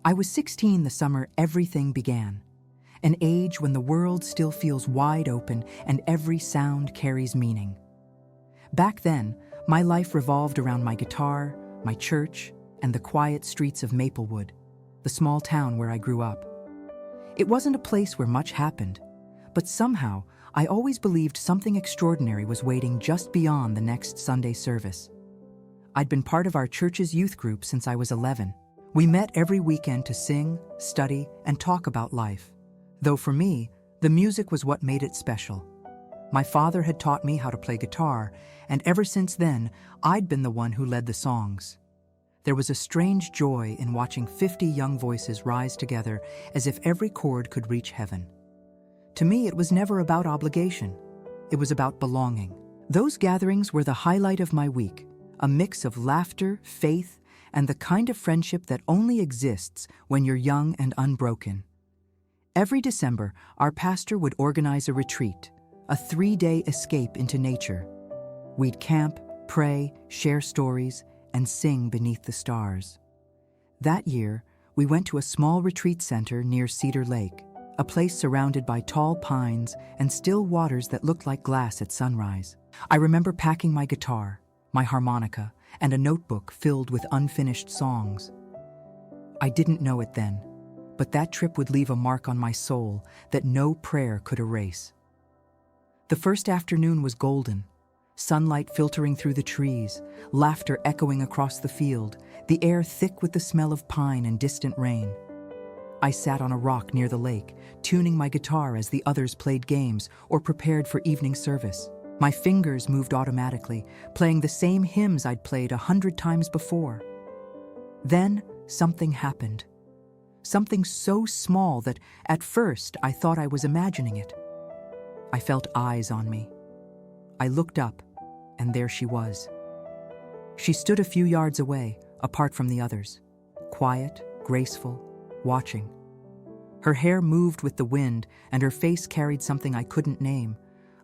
I was 16 the summer everything began, an age when the world still feels wide open and every sound carries meaning. Back then, my life revolved around my guitar, my church, and the quiet streets of Maplewood, the small town where I grew up. It wasn't a place where much happened, but somehow I always believed something extraordinary was waiting just beyond the next Sunday service. I'd been part of our church's youth group since I was 11. We met every weekend to sing, study, and talk about life. Though for me, the music was what made it special. My father had taught me how to play guitar, and ever since then, I'd been the one who led the songs. There was a strange joy in watching 50 young voices rise together as if every chord could reach heaven. To me, it was never about obligation. It was about belonging. Those gatherings were the highlight of my week, a mix of laughter, faith, and the kind of friendship that only exists when you're young and unbroken. Every December, our pastor would organize a retreat, a 3-day escape into nature. We'd camp, pray, share stories, and sing beneath the stars. That year, we went to a small retreat center near Cedar Lake, a place surrounded by tall pines and still waters that looked like glass at sunrise. I remember packing my guitar, my harmonica, and a notebook filled with unfinished songs. I didn't know it then, but that trip would leave a mark on my soul that no prayer could erase. The first afternoon was golden, sunlight filtering through the trees, laughter echoing across the field, the air thick with the smell of pine and distant rain. I sat on a rock near the lake, tuning my guitar as the others played games or prepared for evening service. My fingers moved automatically, playing the same hymns I'd played 100 times before. Then something happened. Something so small that at first I thought I was imagining it. I felt eyes on me. I looked up, and there she was. She stood a few yards away, apart from the others, quiet, graceful, watching. Her hair moved with the wind, and her face carried something I couldn't name,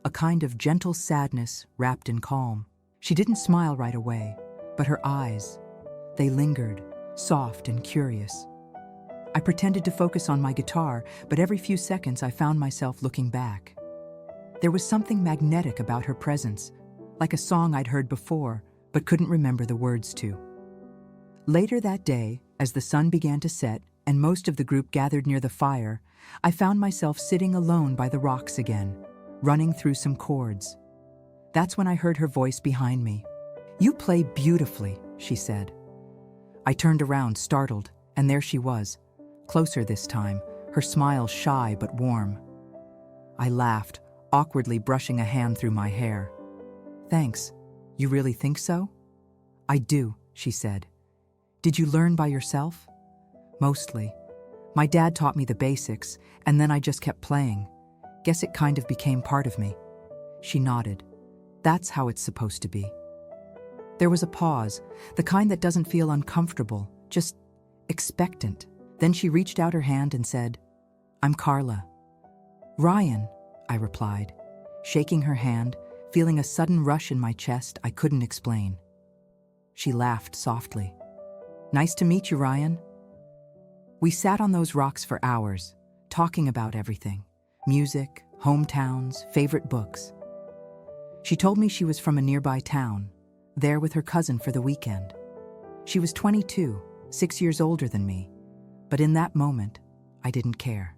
a kind of gentle sadness wrapped in calm. She didn't smile right away, but her eyes, they lingered, soft and curious. I pretended to focus on my guitar, but every few seconds I found myself looking back. There was something magnetic about her presence, like a song I'd heard before, but couldn't remember the words to. Later that day, as the sun began to set and most of the group gathered near the fire, I found myself sitting alone by the rocks again, running through some chords. That's when I heard her voice behind me. "You play beautifully," she said. I turned around, startled, and there she was, closer this time, her smile shy but warm. I laughed, awkwardly brushing a hand through my hair. "Thanks. You really think so?" "I do," she said. "Did you learn by yourself?" "Mostly. My dad taught me the basics, and then I just kept playing. Guess it kind of became part of me." She nodded. "That's how it's supposed to be." There was a pause, the kind that doesn't feel uncomfortable, just expectant. Then she reached out her hand and said, "I'm Carla." "Ryan," I replied, shaking her hand, feeling a sudden rush in my chest I couldn't explain. She laughed softly. "Nice to meet you, Ryan." We sat on those rocks for hours, talking about everything. Music, hometowns, favorite books. She told me she was from a nearby town, there with her cousin for the weekend. She was 22, 6 years older than me, but in that moment, I didn't care.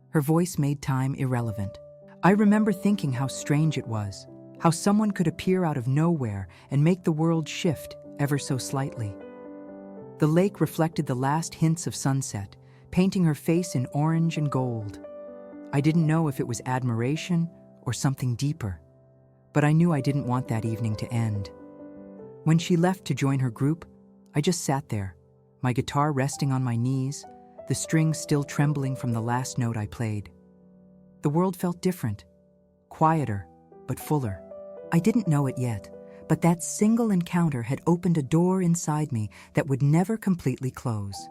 Her voice made time irrelevant. I remember thinking how strange it was, how someone could appear out of nowhere and make the world shift ever so slightly. The lake reflected the last hints of sunset, painting her face in orange and gold. I didn't know if it was admiration or something deeper, but I knew I didn't want that evening to end. When she left to join her group, I just sat there, my guitar resting on my knees, the strings still trembling from the last note I played. The world felt different, quieter, but fuller. I didn't know it yet, but that single encounter had opened a door inside me that would never completely close.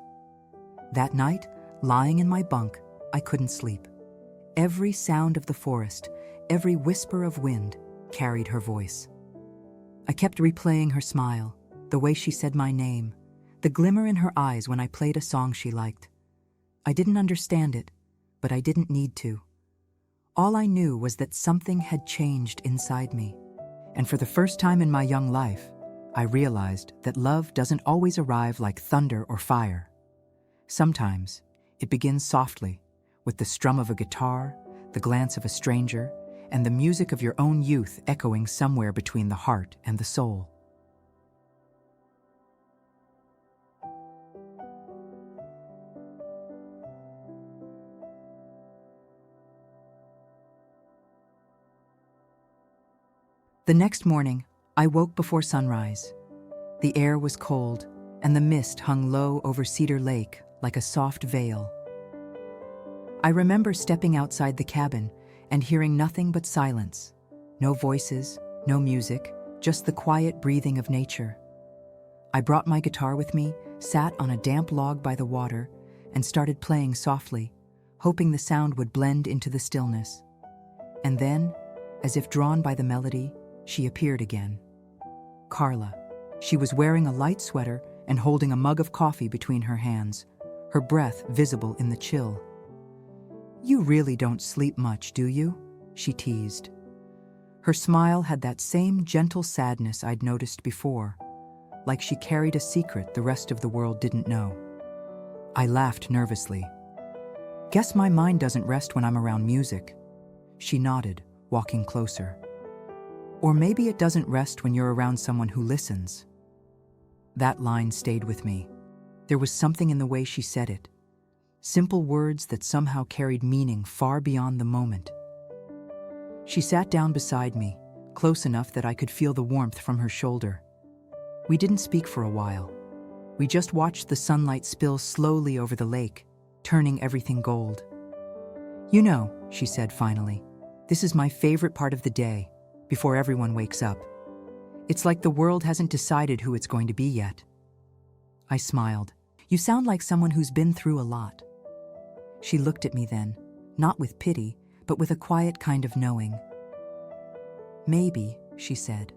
That night, lying in my bunk, I couldn't sleep. Every sound of the forest, every whisper of wind, carried her voice. I kept replaying her smile, the way she said my name, the glimmer in her eyes when I played a song she liked. I didn't understand it, but I didn't need to. All I knew was that something had changed inside me, and for the first time in my young life, I realized that love doesn't always arrive like thunder or fire. Sometimes, it begins softly, with the strum of a guitar, the glance of a stranger, and the music of your own youth echoing somewhere between the heart and the soul. The next morning, I woke before sunrise. The air was cold, and the mist hung low over Cedar Lake like a soft veil. I remember stepping outside the cabin and hearing nothing but silence. No voices, no music, just the quiet breathing of nature. I brought my guitar with me, sat on a damp log by the water, and started playing softly, hoping the sound would blend into the stillness. And then, as if drawn by the melody, she appeared again. Carla. She was wearing a light sweater and holding a mug of coffee between her hands, her breath visible in the chill. "You really don't sleep much, do you?" she teased. Her smile had that same gentle sadness I'd noticed before, like she carried a secret the rest of the world didn't know. I laughed nervously. "Guess my mind doesn't rest when I'm around music." She nodded, walking closer. "Or maybe it doesn't rest when you're around someone who listens." That line stayed with me. There was something in the way she said it. Simple words that somehow carried meaning far beyond the moment. She sat down beside me, close enough that I could feel the warmth from her shoulder. We didn't speak for a while. We just watched the sunlight spill slowly over the lake, turning everything gold. "You know," she said finally, "this is my favorite part of the day, before everyone wakes up. It's like the world hasn't decided who it's going to be yet." I smiled. "You sound like someone who's been through a lot." She looked at me then, not with pity, but with a quiet kind of knowing. "Maybe," she said,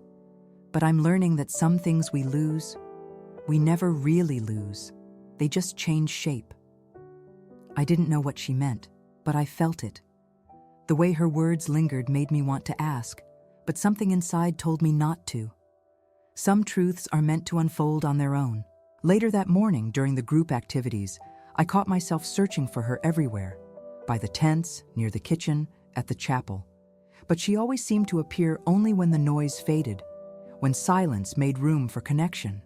"but I'm learning that some things we lose, we never really lose. They just change shape." I didn't know what she meant, but I felt it. The way her words lingered made me want to ask, but something inside told me not to. Some truths are meant to unfold on their own. Later that morning, during the group activities, I caught myself searching for her everywhere, by the tents, near the kitchen, at the chapel. But she always seemed to appear only when the noise faded, when silence made room for connection.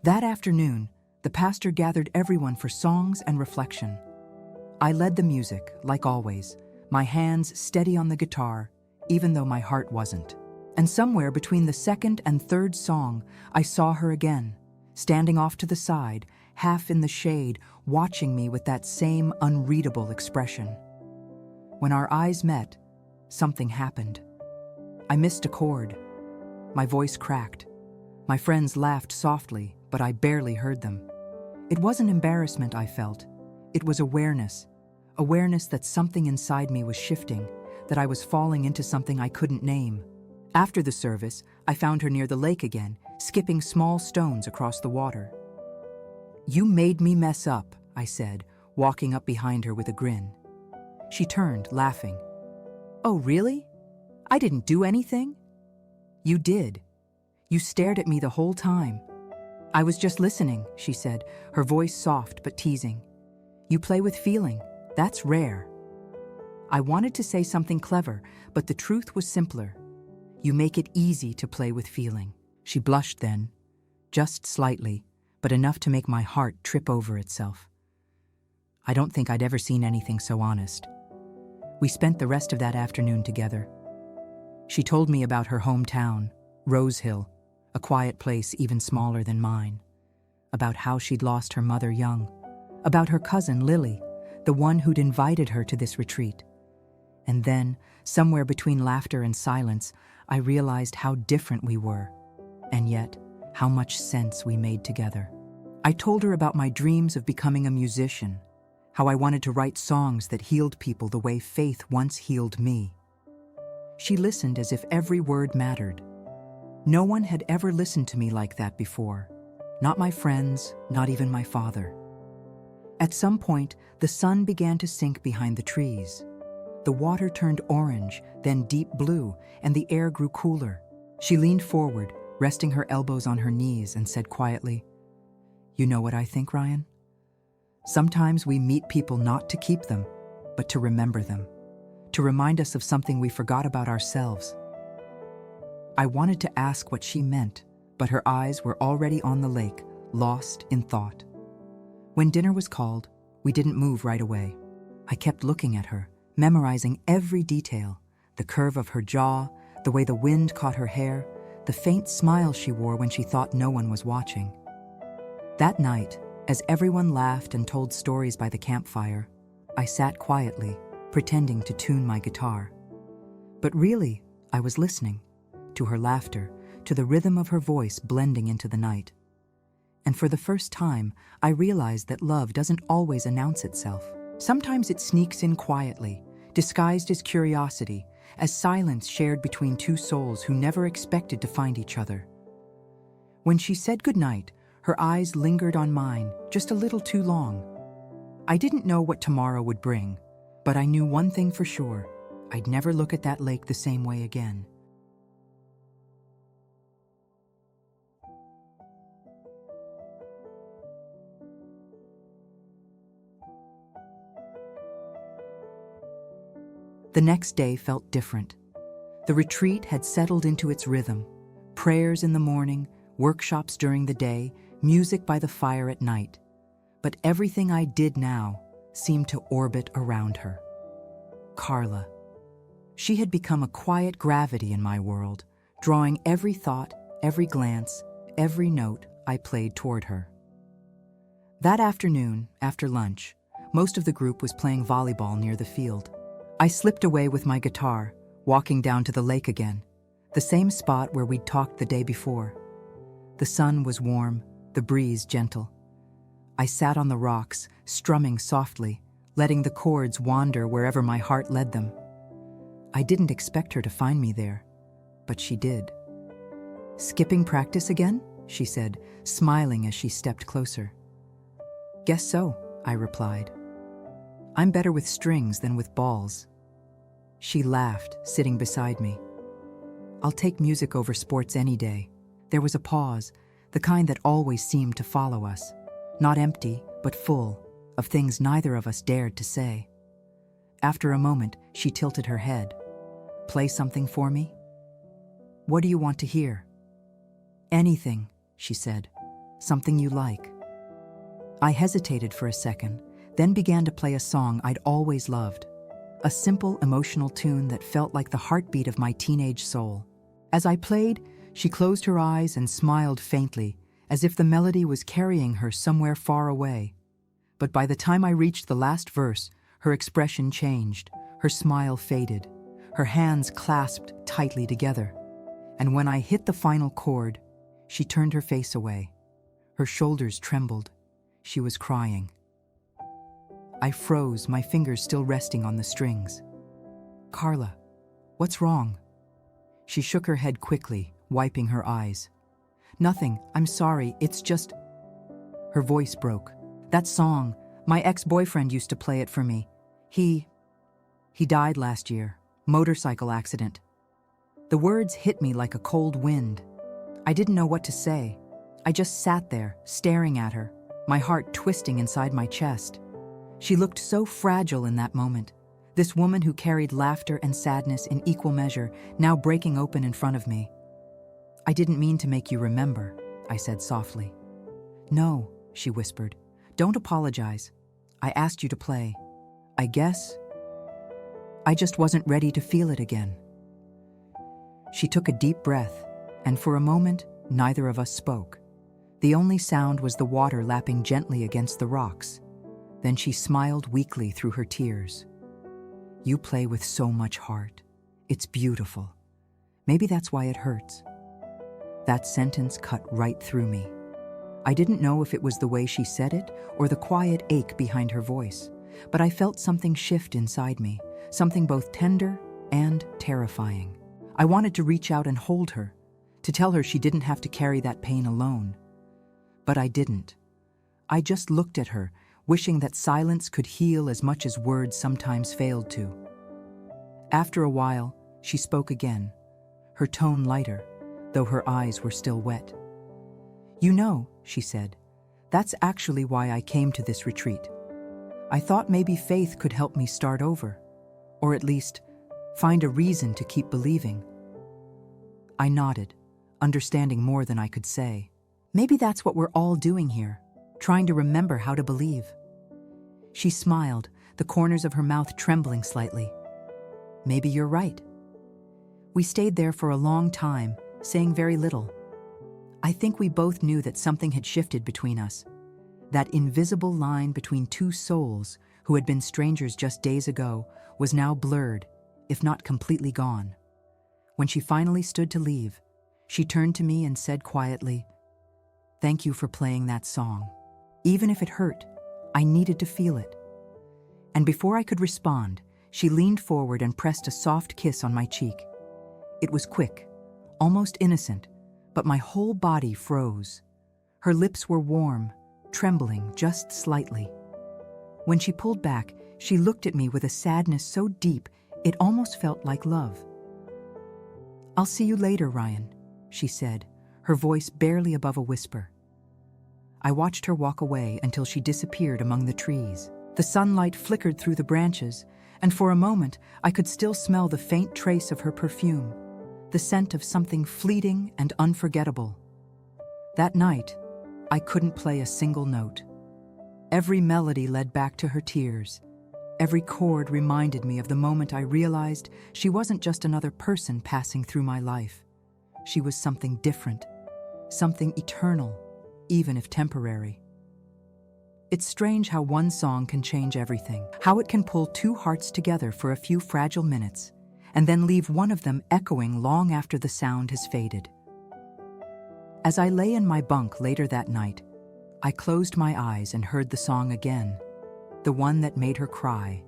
That afternoon, the pastor gathered everyone for songs and reflection. I led the music, like always, my hands steady on the guitar, even though my heart wasn't. And somewhere between the second and third song, I saw her again, standing off to the side, half in the shade, watching me with that same unreadable expression. When our eyes met, something happened. I missed a chord. My voice cracked. My friends laughed softly, but I barely heard them. It wasn't embarrassment I felt. It was awareness. Awareness that something inside me was shifting, that I was falling into something I couldn't name. After the service, I found her near the lake again, skipping small stones across the water. "You made me mess up," I said, walking up behind her with a grin. She turned, laughing. "Oh, really? I didn't do anything?" "You did. You stared at me the whole time." "I was just listening," she said, her voice soft but teasing. "You play with feeling. That's rare." I wanted to say something clever, but the truth was simpler. "You make it easy to play with feeling." She blushed then, just slightly, but enough to make my heart trip over itself. I don't think I'd ever seen anything so honest. We spent the rest of that afternoon together. She told me about her hometown, Rose Hill, a quiet place even smaller than mine. About how she'd lost her mother young. About her cousin, Lily, the one who'd invited her to this retreat. And then, somewhere between laughter and silence, I realized how different we were, and yet how much sense we made together. I told her about my dreams of becoming a musician, how I wanted to write songs that healed people the way faith once healed me. She listened as if every word mattered. No one had ever listened to me like that before. not my friends, not even my father. At some point, the sun began to sink behind the trees. The water turned orange, then deep blue, and the air grew cooler. She leaned forward, resting her elbows on her knees, and said quietly, "You know what I think, Ryan? Sometimes we meet people not to keep them, but to remember them, to remind us of something we forgot about ourselves." I wanted to ask what she meant, but her eyes were already on the lake, lost in thought. When dinner was called, we didn't move right away. I kept looking at her, memorizing every detail, the curve of her jaw, the way the wind caught her hair, the faint smile she wore when she thought no one was watching. That night, as everyone laughed and told stories by the campfire, I sat quietly, pretending to tune my guitar. But really, I was listening, to her laughter, to the rhythm of her voice blending into the night. And for the first time, I realized that love doesn't always announce itself. Sometimes it sneaks in quietly, disguised as curiosity, as silence shared between two souls who never expected to find each other. When she said goodnight, her eyes lingered on mine just a little too long. I didn't know what tomorrow would bring, but I knew one thing for sure: I'd never look at that lake the same way again. The next day felt different. The retreat had settled into its rhythm. Prayers in the morning, workshops during the day, music by the fire at night. But everything I did now seemed to orbit around her. Carla. She had become a quiet gravity in my world, drawing every thought, every glance, every note I played toward her. That afternoon, after lunch, most of the group was playing volleyball near the field. I slipped away with my guitar, walking down to the lake again, the same spot where we'd talked the day before. The sun was warm, the breeze gentle. I sat on the rocks, strumming softly, letting the chords wander wherever my heart led them. I didn't expect her to find me there, but she did. "Skipping practice again?" she said, smiling as she stepped closer. "Guess so," I replied. "I'm better with strings than with balls." She laughed, sitting beside me. "I'll take music over sports any day." There was a pause, the kind that always seemed to follow us, not empty, but full, of things neither of us dared to say. After a moment, she tilted her head. "Play something for me?" "What do you want to hear?" "Anything," she said. "Something you like." I hesitated for a second, then began to play a song I'd always loved, a simple, emotional tune that felt like the heartbeat of my teenage soul. As I played, she closed her eyes and smiled faintly, as if the melody was carrying her somewhere far away. But by the time I reached the last verse, her expression changed, her smile faded, her hands clasped tightly together. And when I hit the final chord, she turned her face away. Her shoulders trembled. She was crying. I froze, my fingers still resting on the strings. "Carla, what's wrong?" She shook her head quickly, wiping her eyes. "Nothing, I'm sorry, it's just..." Her voice broke. "That song, my ex-boyfriend used to play it for me. He died last year, motorcycle accident." The words hit me like a cold wind. I didn't know what to say. I just sat there, staring at her, my heart twisting inside my chest. She looked so fragile in that moment, this woman who carried laughter and sadness in equal measure, now breaking open in front of me. "I didn't mean to make you remember," I said softly. "No," she whispered. "Don't apologize. I asked you to play. I guess I just wasn't ready to feel it again." She took a deep breath, and for a moment, neither of us spoke. The only sound was the water lapping gently against the rocks. Then she smiled weakly through her tears. "You play with so much heart. It's beautiful. Maybe that's why it hurts." That sentence cut right through me. I didn't know if it was the way she said it or the quiet ache behind her voice, but I felt something shift inside me, something both tender and terrifying. I wanted to reach out and hold her, to tell her she didn't have to carry that pain alone. But I didn't. I just looked at her, wishing that silence could heal as much as words sometimes failed to. After a while, she spoke again, her tone lighter, though her eyes were still wet. "You know," she said, "that's actually why I came to this retreat. I thought maybe faith could help me start over, or at least find a reason to keep believing." I nodded, understanding more than I could say. Maybe that's what we're all doing here, trying to remember how to believe. She smiled, the corners of her mouth trembling slightly. "Maybe you're right." We stayed there for a long time, saying very little. I think we both knew that something had shifted between us. That invisible line between two souls who had been strangers just days ago was now blurred, if not completely gone. When she finally stood to leave, she turned to me and said quietly, "Thank you for playing that song. Even if it hurt, I needed to feel it." And before I could respond, she leaned forward and pressed a soft kiss on my cheek. It was quick, almost innocent, but my whole body froze. Her lips were warm, trembling just slightly. When she pulled back, she looked at me with a sadness so deep it almost felt like love. "I'll see you later, Ryan," she said, her voice barely above a whisper. I watched her walk away until she disappeared among the trees. The sunlight flickered through the branches, and for a moment I could still smell the faint trace of her perfume, the scent of something fleeting and unforgettable. That night, I couldn't play a single note. Every melody led back to her tears. Every chord reminded me of the moment I realized she wasn't just another person passing through my life. She was something different, something eternal, even if temporary. It's strange how one song can change everything, how it can pull two hearts together for a few fragile minutes, and then leave one of them echoing long after the sound has faded. As I lay in my bunk later that night, I closed my eyes and heard the song again, the one that made her cry,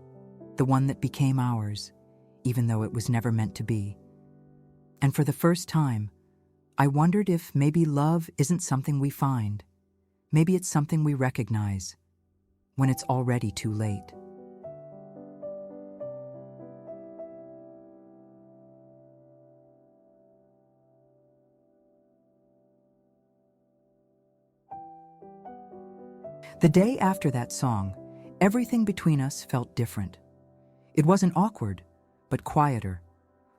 the one that became ours, even though it was never meant to be. And for the first time, I wondered if maybe love isn't something we find. Maybe it's something we recognize when it's already too late. The day after that song, everything between us felt different. It wasn't awkward, but quieter,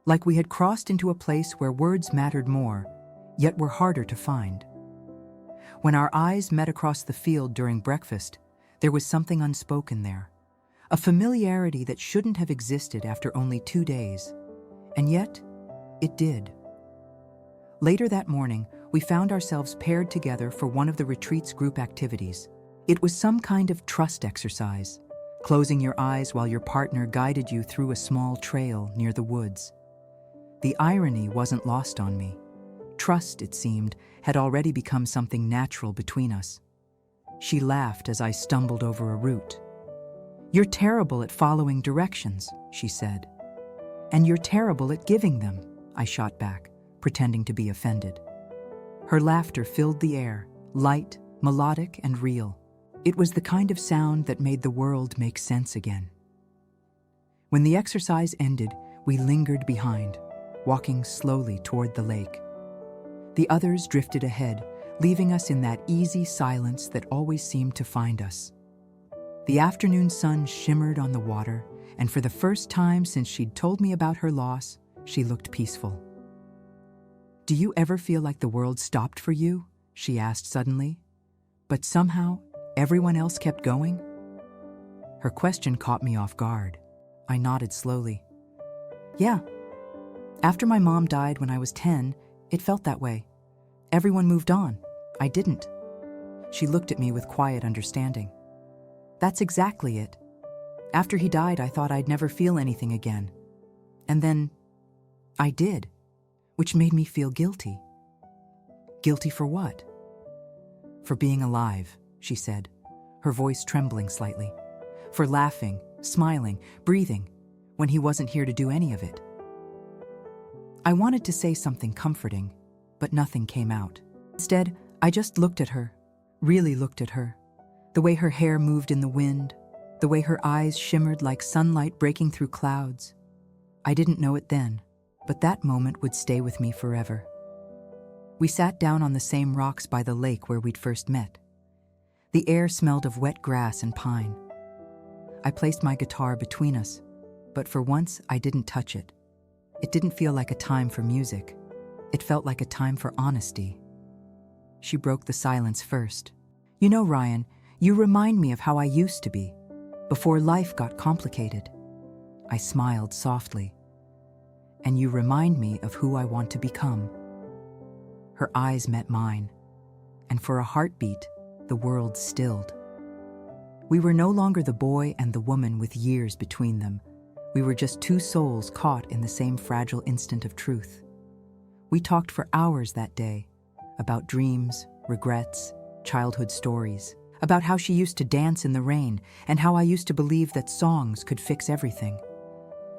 like we had crossed into a place where words mattered more, yet were harder to find. When our eyes met across the field during breakfast, there was something unspoken there, a familiarity that shouldn't have existed after only 2 days, and yet it did. Later that morning, we found ourselves paired together for one of the retreat's group activities. It was some kind of trust exercise, closing your eyes while your partner guided you through a small trail near the woods. The irony wasn't lost on me. Trust, it seemed, had already become something natural between us. She laughed as I stumbled over a root. "You're terrible at following directions," she said. "And you're terrible at giving them," I shot back, pretending to be offended. Her laughter filled the air, light, melodic, and real. It was the kind of sound that made the world make sense again. When the exercise ended, we lingered behind, walking slowly toward the lake. The others drifted ahead, leaving us in that easy silence that always seemed to find us. The afternoon sun shimmered on the water, and for the first time since she'd told me about her loss, she looked peaceful. "Do you ever feel like the world stopped for you?" she asked suddenly. "But somehow, everyone else kept going?" Her question caught me off guard. I nodded slowly. "Yeah. After my mom died when I was 10, it felt that way. Everyone moved on. I didn't." She looked at me with quiet understanding. "That's exactly it. After he died, I thought I'd never feel anything again. And then I did, which made me feel guilty." "Guilty for what?" "For being alive," she said, her voice trembling slightly. "For laughing, smiling, breathing, when he wasn't here to do any of it." I wanted to say something comforting, but nothing came out. Instead, I just looked at her, really looked at her. The way her hair moved in the wind, the way her eyes shimmered like sunlight breaking through clouds. I didn't know it then, but that moment would stay with me forever. We sat down on the same rocks by the lake where we'd first met. The air smelled of wet grass and pine. I placed my guitar between us, but for once I didn't touch it. It didn't feel like a time for music. It felt like a time for honesty. She broke the silence first. "You know, Ryan, you remind me of how I used to be, before life got complicated." I smiled softly. "And you remind me of who I want to become." Her eyes met mine, and for a heartbeat, the world stilled. We were no longer the boy and the woman with years between them. We were just two souls caught in the same fragile instant of truth. We talked for hours that day, about dreams, regrets, childhood stories, about how she used to dance in the rain and how I used to believe that songs could fix everything,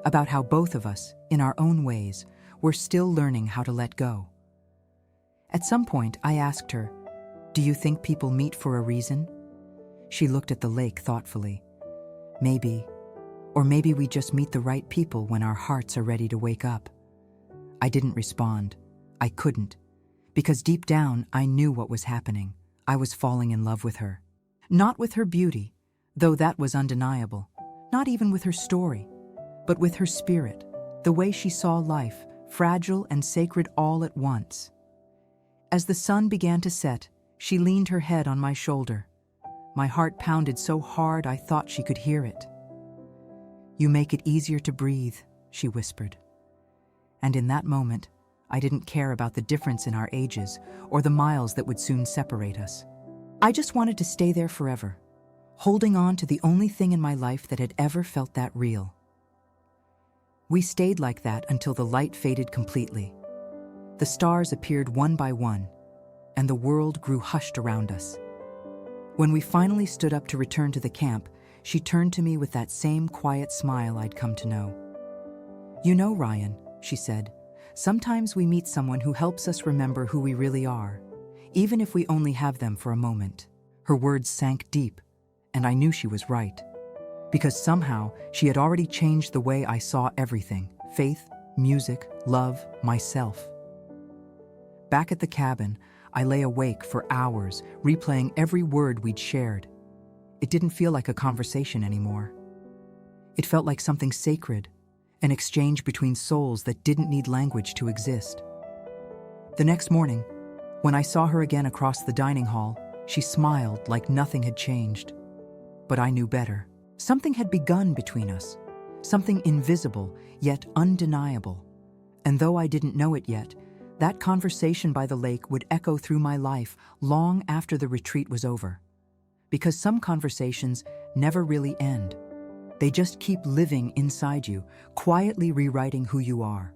about how both of us, in our own ways, were still learning how to let go. At some point, I asked her, "Do you think people meet for a reason?" She looked at the lake thoughtfully. "Maybe. Or maybe we just meet the right people when our hearts are ready to wake up." I didn't respond. I couldn't. Because deep down, I knew what was happening. I was falling in love with her. Not with her beauty, though that was undeniable. Not even with her story, but with her spirit, the way she saw life, fragile and sacred all at once. As the sun began to set, she leaned her head on my shoulder. My heart pounded so hard I thought she could hear it. "You make it easier to breathe," she whispered. And in that moment, I didn't care about the difference in our ages or the miles that would soon separate us. I just wanted to stay there forever, holding on to the only thing in my life that had ever felt that real. We stayed like that until the light faded completely. The stars appeared one by one, and the world grew hushed around us. When we finally stood up to return to the camp, she turned to me with that same quiet smile I'd come to know. "You know, Ryan," she said, "sometimes we meet someone who helps us remember who we really are, even if we only have them for a moment." Her words sank deep, and I knew she was right. Because somehow she had already changed the way I saw everything: faith, music, love, myself. Back at the cabin, I lay awake for hours, replaying every word we'd shared. It didn't feel like a conversation anymore. It felt like something sacred, an exchange between souls that didn't need language to exist. The next morning, when I saw her again across the dining hall, she smiled like nothing had changed. But I knew better. Something had begun between us, something invisible yet undeniable. And though I didn't know it yet, that conversation by the lake would echo through my life long after the retreat was over. Because some conversations never really end. They just keep living inside you, quietly rewriting who you are.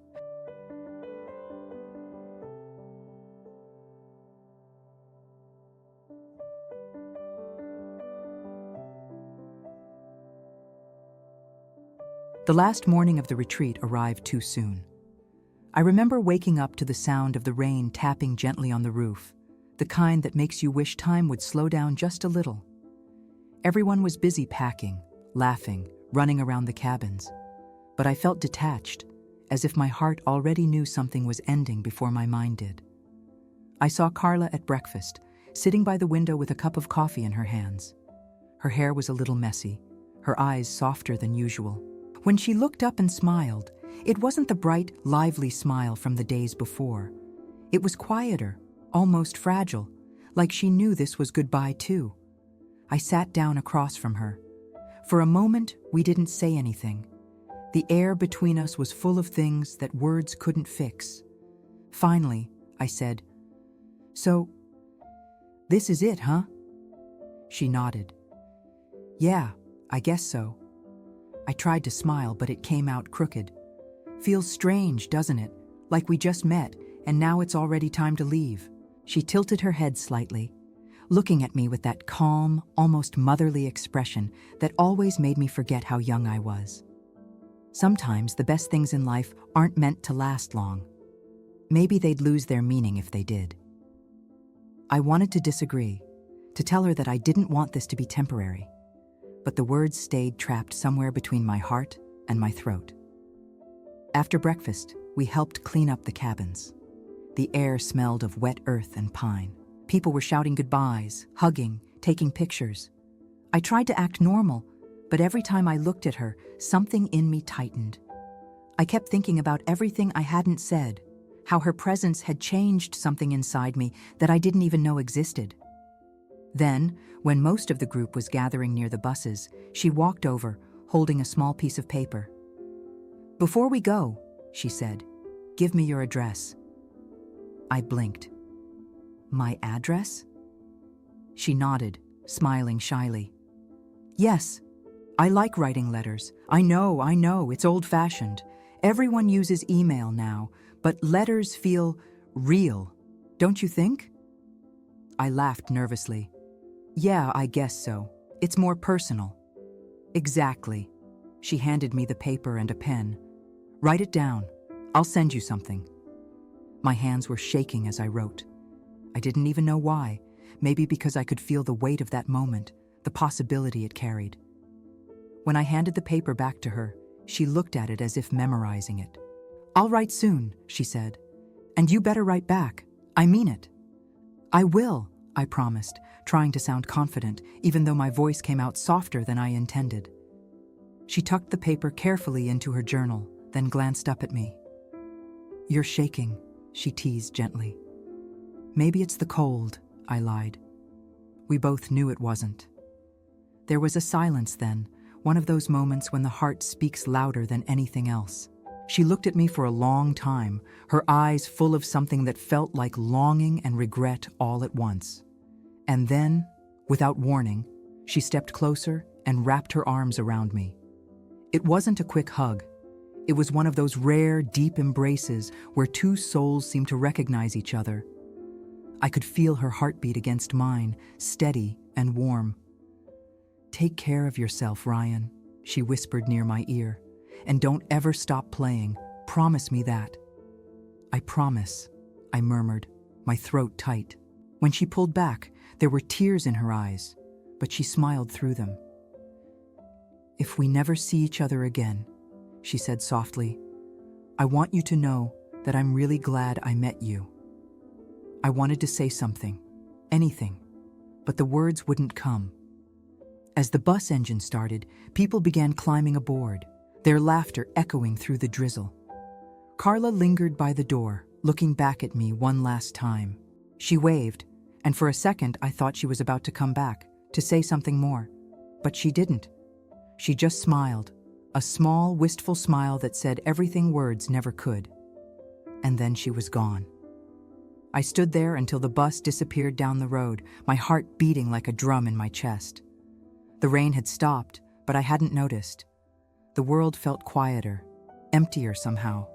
The last morning of the retreat arrived too soon. I remember waking up to the sound of the rain tapping gently on the roof, the kind that makes you wish time would slow down just a little. Everyone was busy packing, laughing, running around the cabins, but I felt detached, as if my heart already knew something was ending before my mind did. I saw Carla at breakfast, sitting by the window with a cup of coffee in her hands. Her hair was a little messy, her eyes softer than usual. When she looked up and smiled, it wasn't the bright, lively smile from the days before. It was quieter, almost fragile, like she knew this was goodbye too. I sat down across from her. For a moment, we didn't say anything. The air between us was full of things that words couldn't fix. Finally, I said, "So, this is it, huh?" She nodded. "Yeah, I guess so." I tried to smile, but it came out crooked. "Feels strange, doesn't it? Like we just met, and now it's already time to leave." She tilted her head slightly, looking at me with that calm, almost motherly expression that always made me forget how young I was. Sometimes the best things in life aren't meant to last long. Maybe they'd lose their meaning if they did. I wanted to disagree, to tell her that I didn't want this to be temporary, but the words stayed trapped somewhere between my heart and my throat. After breakfast, we helped clean up the cabins. The air smelled of wet earth and pine. People were shouting goodbyes, hugging, taking pictures. I tried to act normal, but every time I looked at her, something in me tightened. I kept thinking about everything I hadn't said, how her presence had changed something inside me that I didn't even know existed. Then, when most of the group was gathering near the buses, she walked over, holding a small piece of paper. "Before we go," she said, "give me your address." I blinked. "My address?" She nodded, smiling shyly. "Yes, I like writing letters. I know, it's old-fashioned. Everyone uses email now, but letters feel real, don't you think?" I laughed nervously. "Yeah, I guess so. It's more personal." "Exactly." She handed me the paper and a pen. "Write it down. I'll send you something." My hands were shaking as I wrote. I didn't even know why. Maybe because I could feel the weight of that moment, the possibility it carried. When I handed the paper back to her, she looked at it as if memorizing it. "I'll write soon," she said. "And you better write back. I mean it." "I will," I promised, trying to sound confident, even though my voice came out softer than I intended. She tucked the paper carefully into her journal, then glanced up at me. "You're shaking," she teased gently. "Maybe it's the cold," I lied. We both knew it wasn't. There was a silence then, one of those moments when the heart speaks louder than anything else. She looked at me for a long time, her eyes full of something that felt like longing and regret all at once. And then, without warning, she stepped closer and wrapped her arms around me. It wasn't a quick hug. It was one of those rare, deep embraces where two souls seem to recognize each other. I could feel her heartbeat against mine, steady and warm. "Take care of yourself, Ryan," she whispered near my ear. "And don't ever stop playing. Promise me that." "I promise," I murmured, my throat tight. When she pulled back, there were tears in her eyes, but she smiled through them. "If we never see each other again," she said softly, "I want you to know that I'm really glad I met you." I wanted to say something, anything, but the words wouldn't come. As the bus engine started, people began climbing aboard, their laughter echoing through the drizzle. Carla lingered by the door, looking back at me one last time. She waved, and for a second I thought she was about to come back, to say something more. But she didn't. She just smiled, a small, wistful smile that said everything words never could. And then she was gone. I stood there until the bus disappeared down the road, my heart beating like a drum in my chest. The rain had stopped, but I hadn't noticed. The world felt quieter, emptier somehow.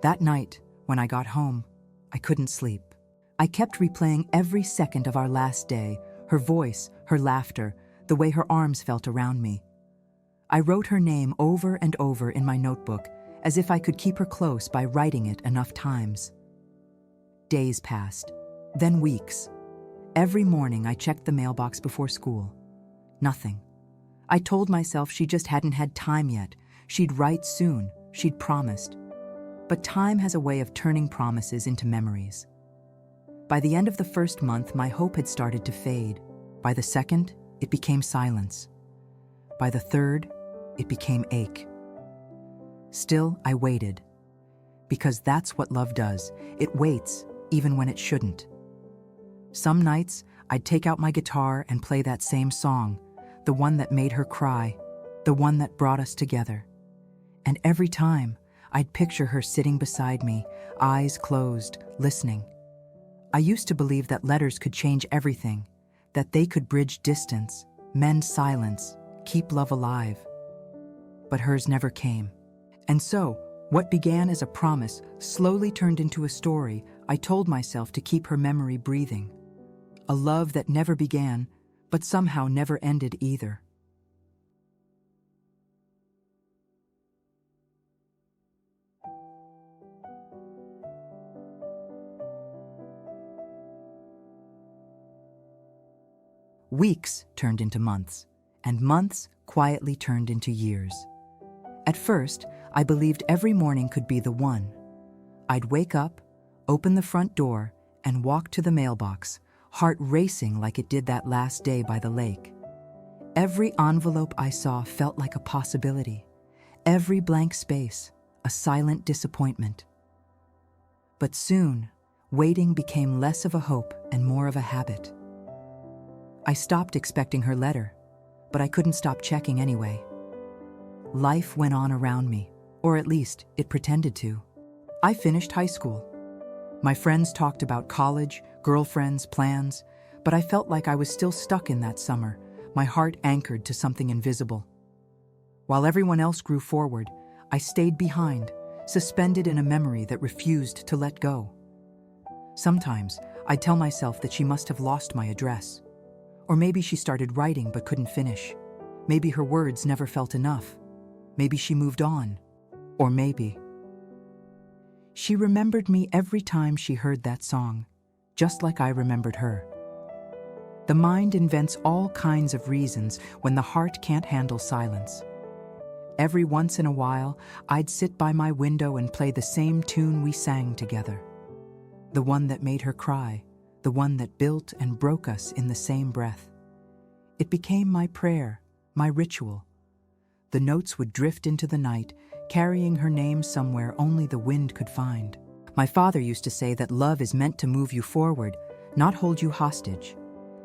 That night, when I got home, I couldn't sleep. I kept replaying every second of our last day, her voice, her laughter, the way her arms felt around me. I wrote her name over and over in my notebook, as if I could keep her close by writing it enough times. Days passed, then weeks. Every morning I checked the mailbox before school. Nothing. I told myself she just hadn't had time yet. She'd write soon, she'd promised. But time has a way of turning promises into memories. By the end of the first month, my hope had started to fade. By the second, it became silence. By the third, it became ache. Still, I waited. Because that's what love does. It waits, even when it shouldn't. Some nights, I'd take out my guitar and play that same song, the one that made her cry, the one that brought us together. And every time, I'd picture her sitting beside me, eyes closed, listening. I used to believe that letters could change everything, that they could bridge distance, mend silence, keep love alive. But hers never came. And so, what began as a promise slowly turned into a story I told myself to keep her memory breathing. A love that never began, but somehow never ended either. Weeks turned into months, and months quietly turned into years. At first, I believed every morning could be the one. I'd wake up, open the front door, and walk to the mailbox, heart racing like it did that last day by the lake. Every envelope I saw felt like a possibility. Every blank space, a silent disappointment. But soon, waiting became less of a hope and more of a habit. I stopped expecting her letter, but I couldn't stop checking anyway. Life went on around me, or at least it pretended to. I finished high school. My friends talked about college, girlfriends, plans, but I felt like I was still stuck in that summer, my heart anchored to something invisible. While everyone else grew forward, I stayed behind, suspended in a memory that refused to let go. Sometimes, I'd tell myself that she must have lost my address. Or maybe she started writing but couldn't finish. Maybe her words never felt enough. Maybe she moved on. Or maybe she remembered me every time she heard that song, just like I remembered her. The mind invents all kinds of reasons when the heart can't handle silence. Every once in a while, I'd sit by my window and play the same tune we sang together. The one that made her cry, the one that built and broke us in the same breath. It became my prayer, my ritual. The notes would drift into the night, carrying her name somewhere only the wind could find. My father used to say that love is meant to move you forward, not hold you hostage.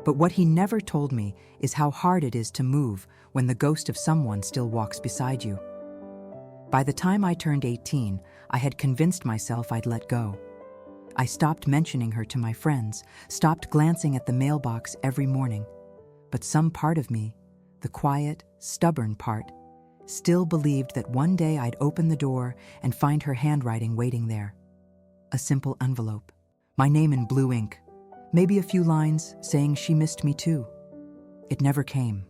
But what he never told me is how hard it is to move when the ghost of someone still walks beside you. By the time I turned 18, I had convinced myself I'd let go. I stopped mentioning her to my friends, stopped glancing at the mailbox every morning. But some part of me, the quiet, stubborn part, still believed that one day I'd open the door and find her handwriting waiting there. A simple envelope, my name in blue ink, maybe a few lines saying she missed me too. It never came.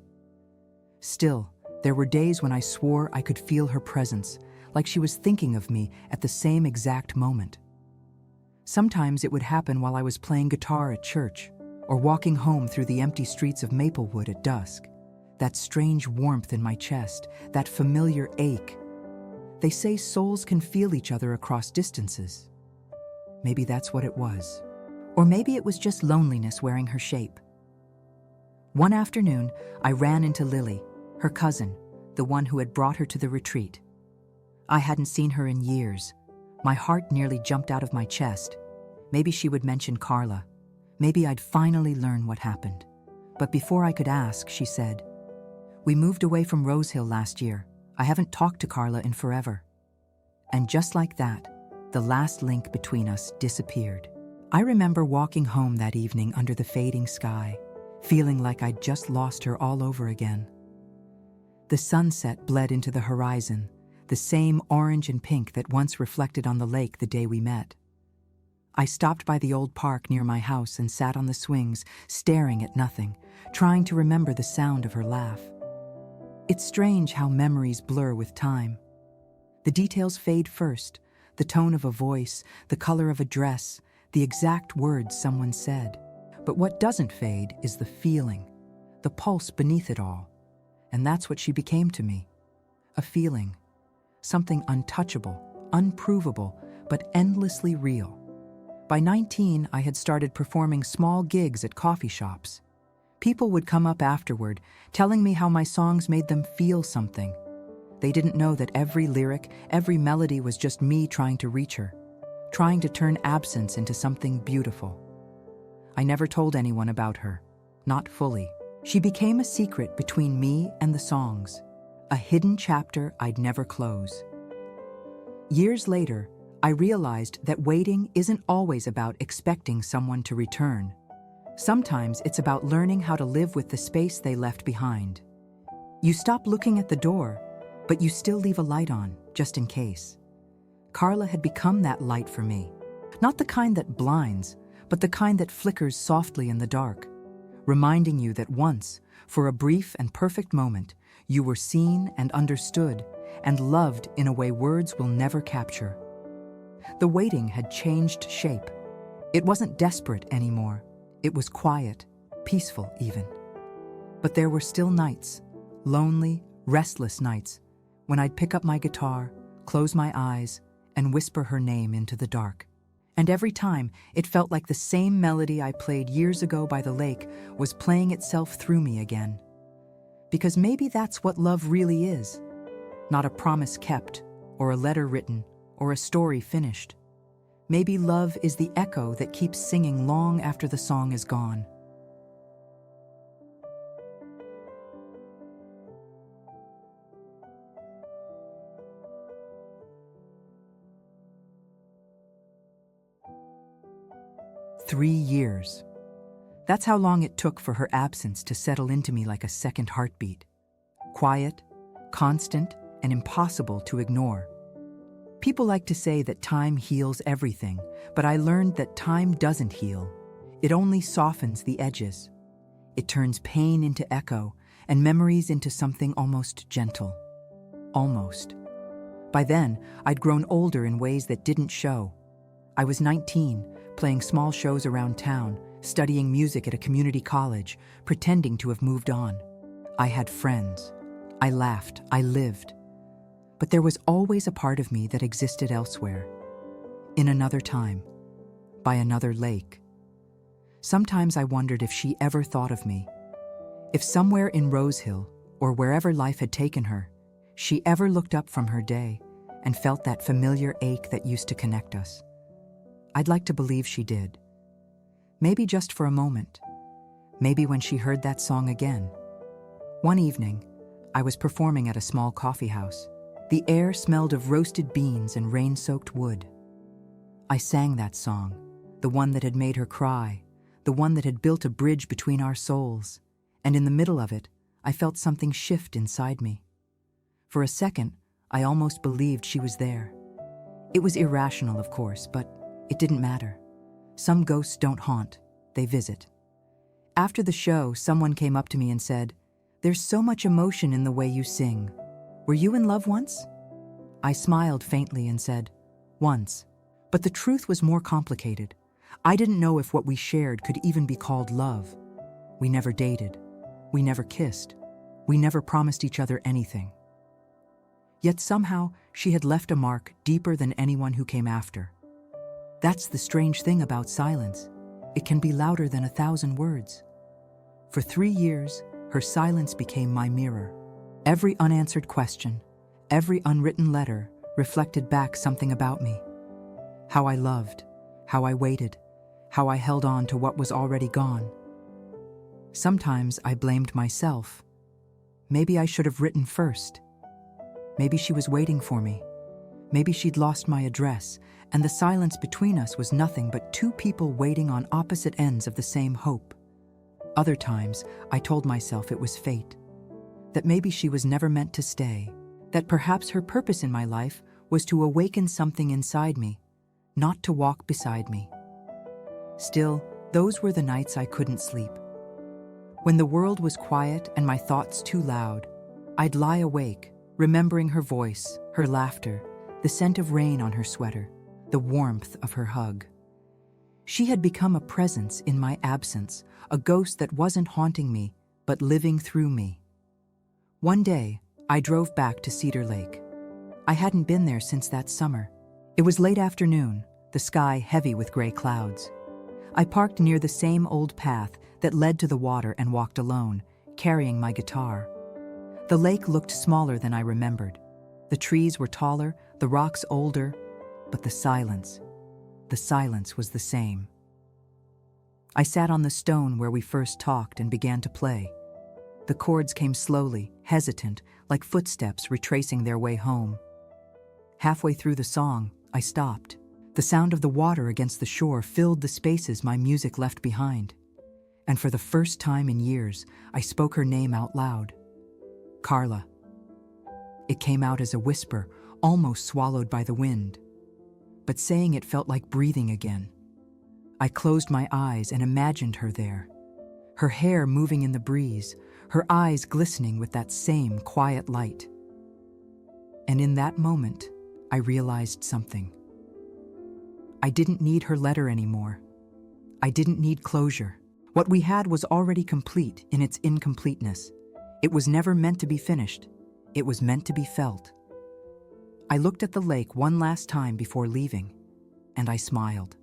Still, there were days when I swore I could feel her presence, like she was thinking of me at the same exact moment. Sometimes it would happen while I was playing guitar at church, or walking home through the empty streets of Maplewood at dusk. That strange warmth in my chest, that familiar ache. They say souls can feel each other across distances. Maybe that's what it was. Or maybe it was just loneliness wearing her shape. One afternoon, I ran into Lily, her cousin, the one who had brought her to the retreat. I hadn't seen her in years. My heart nearly jumped out of my chest. Maybe she would mention Carla. Maybe I'd finally learn what happened. But before I could ask, she said, "We moved away from Rosehill last year. I haven't talked to Carla in forever." And just like that, the last link between us disappeared. I remember walking home that evening under the fading sky, feeling like I'd just lost her all over again. The sunset bled into the horizon, the same orange and pink that once reflected on the lake the day we met. I stopped by the old park near my house and sat on the swings, staring at nothing, trying to remember the sound of her laugh. It's strange how memories blur with time. The details fade first, the tone of a voice, the color of a dress, the exact words someone said. But what doesn't fade is the feeling, the pulse beneath it all. And that's what she became to me. A feeling. Something untouchable, unprovable, but endlessly real. By 19, I had started performing small gigs at coffee shops. People would come up afterward, telling me how my songs made them feel something. They didn't know that every lyric, every melody was just me trying to reach her, trying to turn absence into something beautiful. I never told anyone about her, not fully. She became a secret between me and the songs, a hidden chapter I'd never close. Years later, I realized that waiting isn't always about expecting someone to return. Sometimes it's about learning how to live with the space they left behind. You stop looking at the door, but you still leave a light on, just in case. Carla had become that light for me. Not the kind that blinds, but the kind that flickers softly in the dark, reminding you that once, for a brief and perfect moment, you were seen and understood and loved in a way words will never capture. The waiting had changed shape. It wasn't desperate anymore. It was quiet, peaceful even. But there were still nights, lonely, restless nights, when I'd pick up my guitar, close my eyes, and whisper her name into the dark. And every time, it felt like the same melody I played years ago by the lake was playing itself through me again. Because maybe that's what love really is. Not a promise kept, or a letter written, or a story finished. Maybe love is the echo that keeps singing long after the song is gone. "3 years. That's how long it took for her absence to settle into me like a second heartbeat. Quiet, constant, and impossible to ignore. People like to say that time heals everything, but I learned that time doesn't heal. It only softens the edges. It turns pain into echo and memories into something almost gentle. Almost. By then, I'd grown older in ways that didn't show. I was 19, playing small shows around town, studying music at a community college, pretending to have moved on. I had friends. I laughed. I lived. But there was always a part of me that existed elsewhere. In another time. By another lake. Sometimes I wondered if she ever thought of me. If somewhere in Rosehill, or wherever life had taken her, she ever looked up from her day and felt that familiar ache that used to connect us. I'd like to believe she did. Maybe just for a moment. Maybe when she heard that song again. One evening, I was performing at a small coffee house. The air smelled of roasted beans and rain-soaked wood. I sang that song, the one that had made her cry, the one that had built a bridge between our souls, and in the middle of it, I felt something shift inside me. For a second, I almost believed she was there. It was irrational, of course, but it didn't matter. Some ghosts don't haunt, they visit. After the show, someone came up to me and said, "There's so much emotion in the way you sing. Were you in love once?" I smiled faintly and said, "Once." But the truth was more complicated. I didn't know if what we shared could even be called love. We never dated. We never kissed. We never promised each other anything. Yet somehow, she had left a mark deeper than anyone who came after. That's the strange thing about silence. It can be louder than 1,000 words. For 3 years, her silence became my mirror. Every unanswered question, every unwritten letter reflected back something about me. How I loved, how I waited, how I held on to what was already gone. Sometimes I blamed myself. Maybe I should have written first. Maybe she was waiting for me. Maybe she'd lost my address, and the silence between us was nothing but two people waiting on opposite ends of the same hope. Other times, I told myself it was fate. That maybe she was never meant to stay. That perhaps her purpose in my life was to awaken something inside me, not to walk beside me. Still, those were the nights I couldn't sleep. When the world was quiet and my thoughts too loud, I'd lie awake, remembering her voice, her laughter, the scent of rain on her sweater, the warmth of her hug. She had become a presence in my absence, a ghost that wasn't haunting me, but living through me. One day, I drove back to Cedar Lake. I hadn't been there since that summer. It was late afternoon, the sky heavy with gray clouds. I parked near the same old path that led to the water and walked alone, carrying my guitar. The lake looked smaller than I remembered. The trees were taller, the rocks older, but the silence was the same. I sat on the stone where we first talked and began to play. The chords came slowly, hesitant, like footsteps retracing their way home. Halfway through the song, I stopped. The sound of the water against the shore filled the spaces my music left behind. And for the first time in years, I spoke her name out loud. Carla. It came out as a whisper, almost swallowed by the wind. But saying it felt like breathing again. I closed my eyes and imagined her there. Her hair moving in the breeze, her eyes glistening with that same quiet light. And in that moment, I realized something. I didn't need her letter anymore. I didn't need closure. What we had was already complete in its incompleteness. It was never meant to be finished. It was meant to be felt. I looked at the lake one last time before leaving, and I smiled.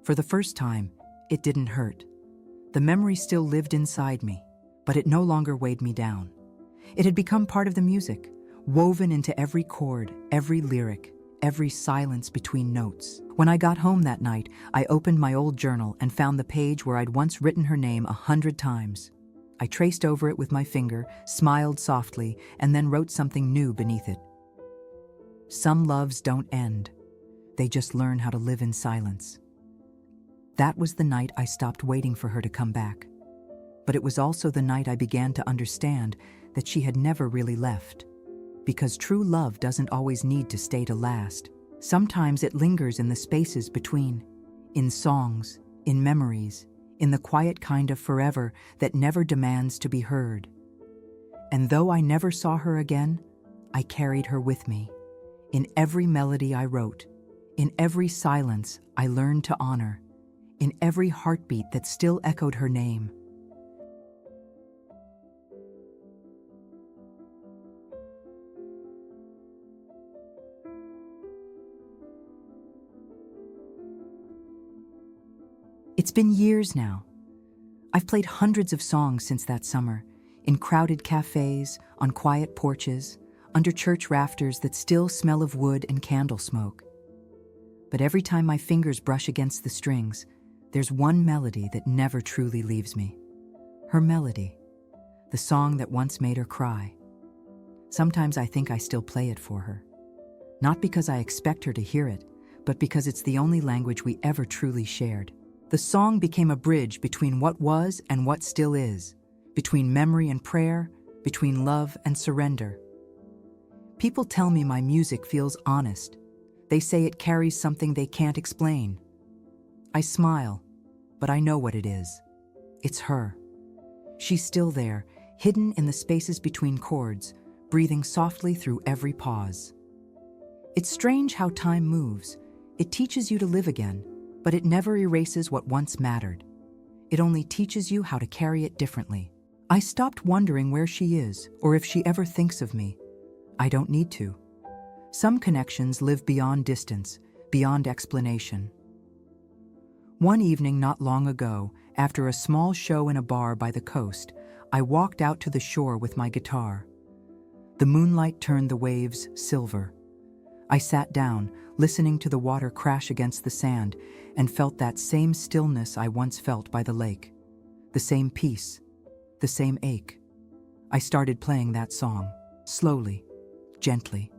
For the first time, it didn't hurt. The memory still lived inside me, but it no longer weighed me down. It had become part of the music, woven into every chord, every lyric, every silence between notes. When I got home that night, I opened my old journal and found the page where I'd once written her name 100 times. I traced over it with my finger, smiled softly, and then wrote something new beneath it. Some loves don't end. They just learn how to live in silence. That was the night I stopped waiting for her to come back. But it was also the night I began to understand that she had never really left. Because true love doesn't always need to stay to last. Sometimes it lingers in the spaces between, in songs, in memories, in the quiet kind of forever that never demands to be heard. And though I never saw her again, I carried her with me. In every melody I wrote, in every silence I learned to honor, in every heartbeat that still echoed her name. It's been years now. I've played hundreds of songs since that summer, in crowded cafes, on quiet porches, under church rafters that still smell of wood and candle smoke. But every time my fingers brush against the strings, there's one melody that never truly leaves me. Her melody, the song that once made her cry. Sometimes I think I still play it for her. Not because I expect her to hear it, but because it's the only language we ever truly shared. The song became a bridge between what was and what still is, between memory and prayer, between love and surrender. People tell me my music feels honest. They say it carries something they can't explain. I smile, but I know what it is. It's her. She's still there, hidden in the spaces between chords, breathing softly through every pause. It's strange how time moves. It teaches you to live again, but it never erases what once mattered. It only teaches you how to carry it differently. I stopped wondering where she is, or if she ever thinks of me. I don't need to. Some connections live beyond distance, beyond explanation. One evening not long ago, after a small show in a bar by the coast, I walked out to the shore with my guitar. The moonlight turned the waves silver. I sat down, listening to the water crash against the sand, and felt that same stillness I once felt by the lake. The same peace, the same ache. I started playing that song, slowly, gently,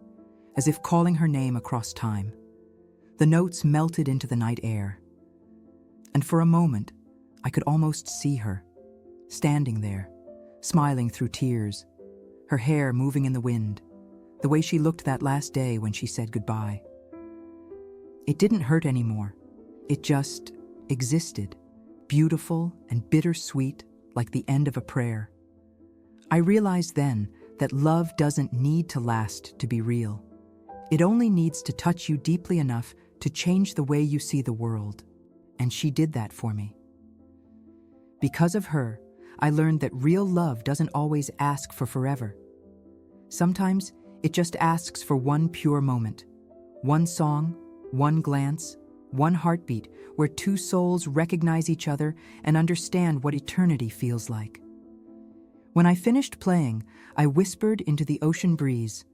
as if calling her name across time. The notes melted into the night air. And for a moment, I could almost see her, standing there, smiling through tears, her hair moving in the wind, the way she looked that last day when she said goodbye. It didn't hurt anymore. It just existed, beautiful and bittersweet, like the end of a prayer. I realized then that love doesn't need to last to be real. It only needs to touch you deeply enough to change the way you see the world. And she did that for me. Because of her, I learned that real love doesn't always ask for forever. Sometimes it just asks for one pure moment, one song, one glance, one heartbeat where two souls recognize each other and understand what eternity feels like. When I finished playing, I whispered into the ocean breeze,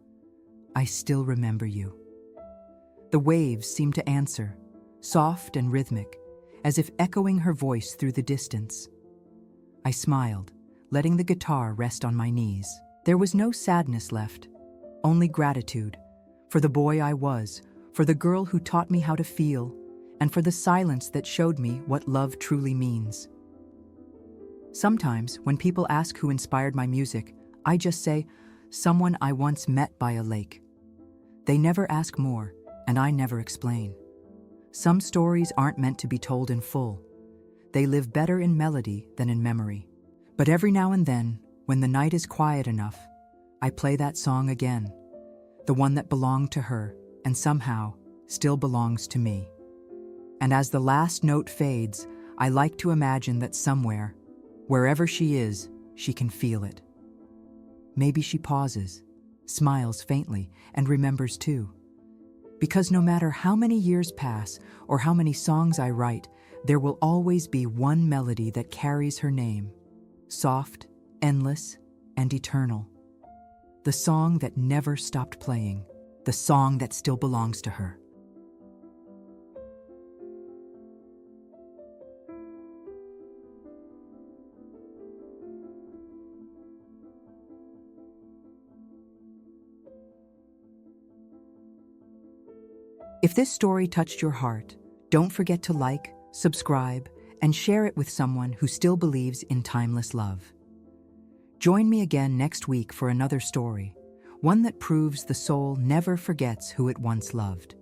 "I still remember you." The waves seemed to answer, soft and rhythmic, as if echoing her voice through the distance. I smiled, letting the guitar rest on my knees. There was no sadness left, only gratitude, for the boy I was, for the girl who taught me how to feel, and for the silence that showed me what love truly means. Sometimes, when people ask who inspired my music, I just say, someone I once met by a lake. They never ask more, and I never explain. Some stories aren't meant to be told in full. They live better in melody than in memory. But every now and then, when the night is quiet enough, I play that song again, the one that belonged to her and somehow still belongs to me. And as the last note fades, I like to imagine that somewhere, wherever she is, she can feel it. Maybe she pauses, smiles faintly, and remembers too. Because no matter how many years pass or how many songs I write, there will always be one melody that carries her name, soft, endless, and eternal. The song that never stopped playing, the song that still belongs to her. If this story touched your heart, don't forget to like, subscribe, and share it with someone who still believes in timeless love. Join me again next week for another story, one that proves the soul never forgets who it once loved.